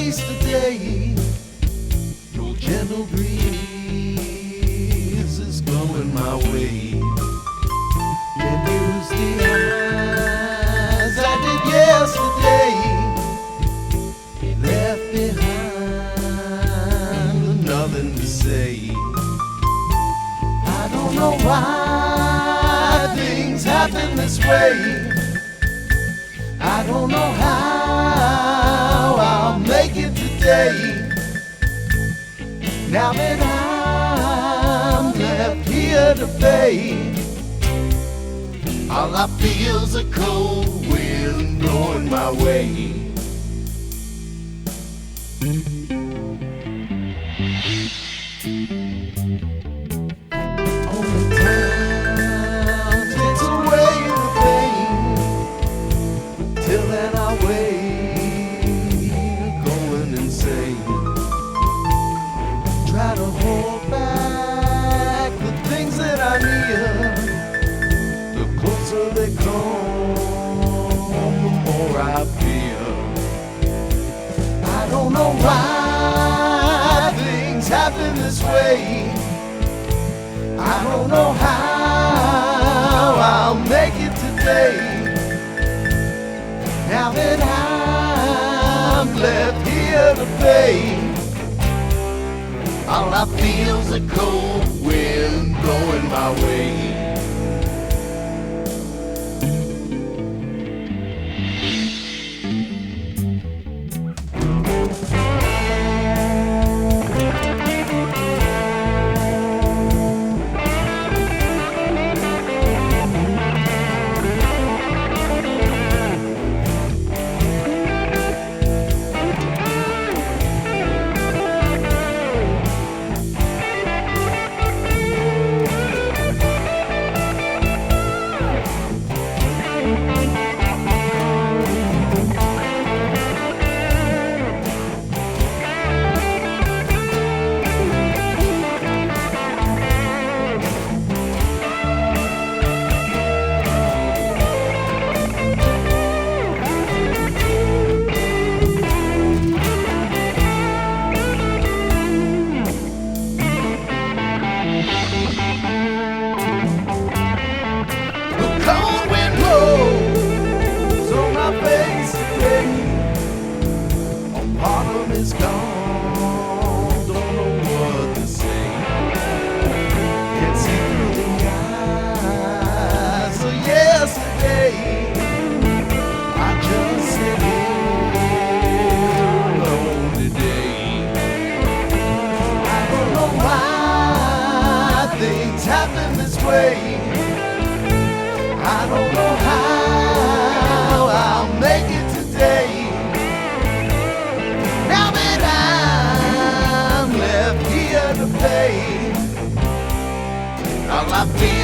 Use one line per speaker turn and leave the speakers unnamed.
face today. No gentle breeze is blowing my way. Can't use the eyes I did yesterday. Left behind with nothing to say. I don't know why things happen this way. I don't know how I'll make it today. Now that I'm left here to fade, all I feel's a cold wind blowing my way. Only time takes away the pain. Till then I wait, going insane. Try to hold back the things that I near. The closer they come, the more I fear. I don't know why things happen this way. I don't know how I'll make it today. Now that I'm left here to fade, all I feel's a cold wind blowing my way. Is gone, don't know what to say. Can't see through the eyes of yesterday. I just sit here alone today. I don't know why things happen this way. I don't know how I'll make it today. All I feel